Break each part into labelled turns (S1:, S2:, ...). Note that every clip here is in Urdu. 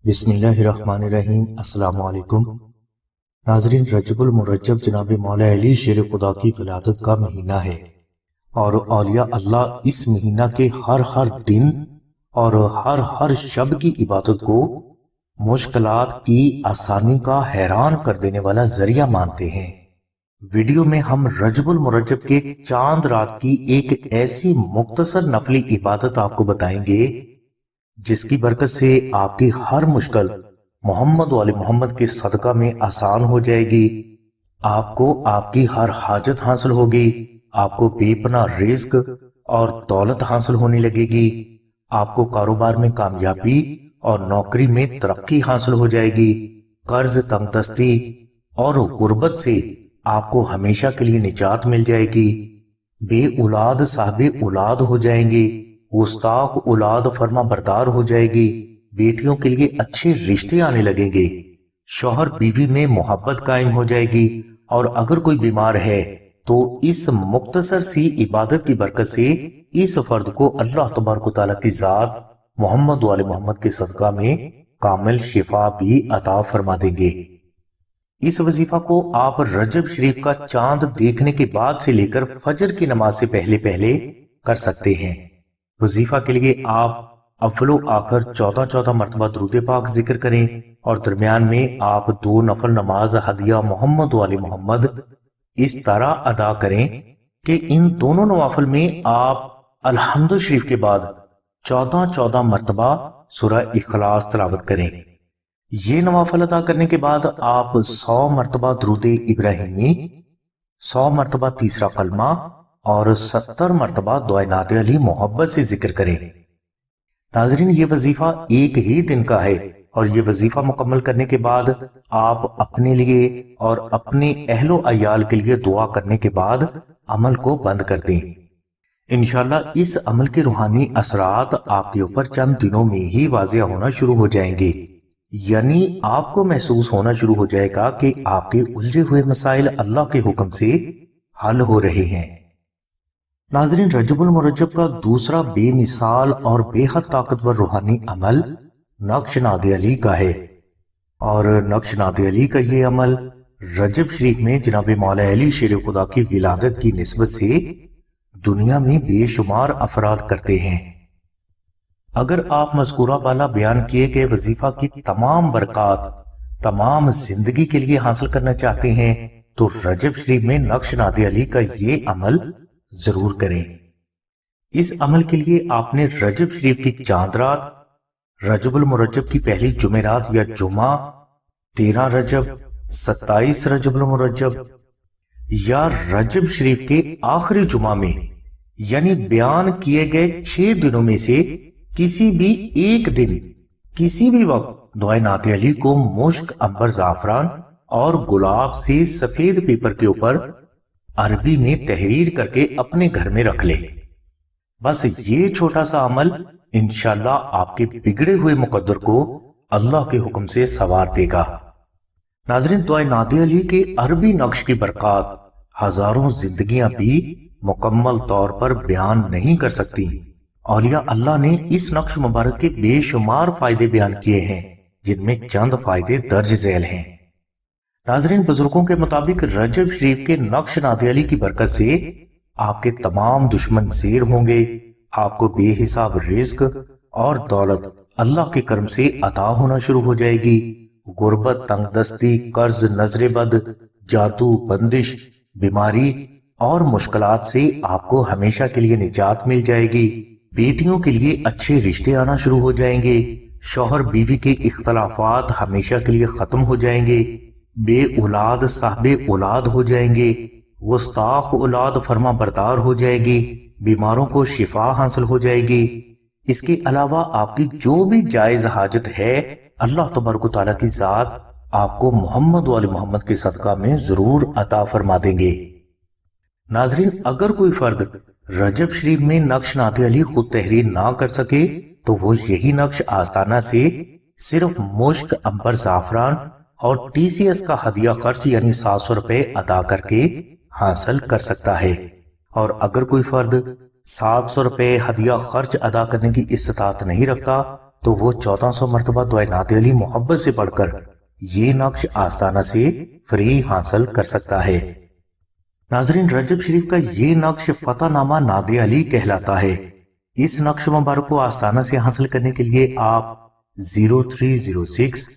S1: بسم اللہ الرحمن الرحیم۔ السلام علیکم ناظرین، رجب المرجب جناب مولا علی شیر خدا کی ولادت کا مہینہ ہے اور اولیاء اللہ اس مہینہ کے ہر دن اور ہر شب کی عبادت کو مشکلات کی آسانی کا حیران کر دینے والا ذریعہ مانتے ہیں۔ ویڈیو میں ہم رجب المرجب کے چاند رات کی ایک ایسی مختصر نفلی عبادت آپ کو بتائیں گے جس کی برکت سے آپ کی ہر مشکل محمد والے محمد کے صدقہ میں آسان ہو جائے گی۔ آپ کو آپ کی ہر حاجت حاصل ہوگی، آپ کو بے پناہ رزق اور دولت حاصل ہونے لگے گی، آپ کو کاروبار میں کامیابی اور نوکری میں ترقی حاصل ہو جائے گی، قرض تنگ دستی اور غربت سے آپ کو ہمیشہ کے لیے نجات مل جائے گی، بے اولاد صاحب اولاد ہو جائیں گے، گستاخ اولاد فرما بردار ہو جائے گی، بیٹیوں کے لیے اچھے رشتے آنے لگیں گے، شوہر بیوی میں محبت قائم ہو جائے گی، اور اگر کوئی بیمار ہے تو اس مختصر سی عبادت کی برکت سے اس فرد کو اللہ تبارک و تعالیٰ کی ذات محمد والے محمد کے صدقہ میں کامل شفا بھی عطا فرما دیں گے۔ اس وظیفہ کو آپ رجب شریف کا چاند دیکھنے کے بعد سے لے کر فجر کی نماز سے پہلے کر سکتے ہیں۔ وظیفہ کے لیے آپ اول و آخر 14 مرتبہ درود پاک ذکر کریں اور درمیان میں آپ 2 نفل نماز ہدیہ محمد والے محمد اس طرح ادا کریں کہ ان دونوں نوافل میں آپ الحمد شریف کے بعد 14 مرتبہ سورہ اخلاص تلاوت کریں۔ یہ نوافل ادا کرنے کے بعد آپ 100 مرتبہ درود ابراہیمی، 100 مرتبہ تیسرا کلمہ اور 70 مرتبہ دعائے نعت علی محبت سے ذکر کریں۔ ناظرین، یہ وظیفہ ایک ہی دن کا ہے اور یہ وظیفہ مکمل کرنے کے بعد آپ اپنے لیے اور اپنے اہل و عیال کے لیے دعا کرنے کے بعد عمل کو بند کر دیں۔ انشاءاللہ اس عمل کے روحانی اثرات آپ کے اوپر چند دنوں میں ہی واضح ہونا شروع ہو جائیں گے، یعنی آپ کو محسوس ہونا شروع ہو جائے گا کہ آپ کے الجھے ہوئے مسائل اللہ کے حکم سے حل ہو رہے ہیں۔ ناظرین، رجب المرجب کا دوسرا بے مثال اور بے حد طاقتور روحانی عمل نقش ناد علی کا ہے، اور نقش ناد علی کا یہ عمل رجب شریف میں جناب مولا علی شیر خدا کی ولادت کی نسبت سے دنیا میں بے شمار افراد کرتے ہیں۔ اگر آپ مذکورہ بالا بیان کیے گئے وظیفہ کی تمام برکات تمام زندگی کے لیے حاصل کرنا چاہتے ہیں تو رجب شریف میں نقش ناد علی کا یہ عمل ضرور کریں۔ اس عمل کے لیے آپ نے رجب شریف کی چاند رات، رجب المرجب کی پہلی جمعرات یا جمعہ، 13 رجب، 27 رجب المرجب یا رجب شریف کے آخری جمعہ میں، یعنی بیان کیے گئے 6 دنوں میں سے کسی بھی ایک دن کسی بھی وقت دعائے نعت علی کو مشک، عنبر، زعفران اور گلاب سے سفید پیپر کے اوپر عربی میں تحریر کر کے اپنے گھر میں رکھ لے۔ بس یہ چھوٹا سا عمل انشاءاللہ آپ کے بگڑے ہوئے مقدر کو اللہ کے حکم سے سنوار دے گا۔ ناظرین، دعائے نعت علی کے عربی نقش کی برکات ہزاروں زندگیاں بھی مکمل طور پر بیان نہیں کر سکتی۔ اولیاء اللہ نے اس نقش مبارک کے بے شمار فائدے بیان کیے ہیں، جن میں چند فائدے درج ذیل ہیں۔ ناظرین، بزرگوں کے مطابق رجب شریف کے نقش نعت علی کی برکت سے آپ کے تمام دشمن زیر ہوں گے، آپ کو بے حساب رزق اور دولت اللہ کے کرم سے عطا ہونا شروع ہو جائے گی، غربت، تنگ دستی، قرض، نظر بد، جادو، بندش، بیماری اور مشکلات سے آپ کو ہمیشہ کے لیے نجات مل جائے گی، بیٹیوں کے لیے اچھے رشتے آنا شروع ہو جائیں گے، شوہر بیوی کے اختلافات ہمیشہ کے لیے ختم ہو جائیں گے، بے اولاد صاحب اولاد ہو جائیں گے، گستاخ اولاد فرما بردار ہو جائے گی، بیماروں کو شفا حاصل ہو جائے گی۔ اس کے علاوہ آپ کی جو بھی جائز حاجت ہے اللہ تبارک و تعالیٰ کی ذات آپ کو محمد والے محمد کے صدقہ میں ضرور عطا فرما دیں گے۔ ناظرین، اگر کوئی فرد رجب شریف میں نقش نعت علی خود تحریر نہ کر سکے تو وہ یہی نقش آستانہ سے صرف مشک، عنبر، زعفران اور TCS کا ہدیہ خرچ یعنی 700 روپے ادا کر کے حاصل کر سکتا ہے، اور اگر کوئی فرد 700 روپے ہدیہ خرچ ادا کرنے کی استطاعت نہیں رکھتا تو وہ 1400 مرتبہ دعائے نعت علی محبت سے پڑھ کر یہ نقش آستانہ سے فری حاصل کر سکتا ہے۔ ناظرین، رجب شریف کا یہ نقش فتح نامہ نعت علی کہلاتا ہے۔ اس نقش مبارک کو آستانہ سے حاصل کرنے کے لیے آپ 0306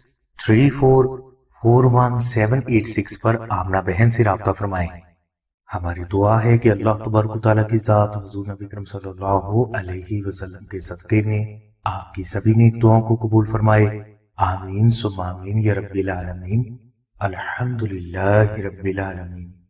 S1: 3441 پر آمنہ بہن سے رابطہ فرمائیں۔ ہماری دعا ہے کہ اللہ تبارک و تعالیٰ کی ذات حضور نبی کریم صلی اللہ علیہ وسلم کے صدقے میں آپ کی سبھی نیک دعاؤں کو قبول فرمائے۔ آمین ثم آمین یا رب العالمین۔ الحمدللہ رب العالمین۔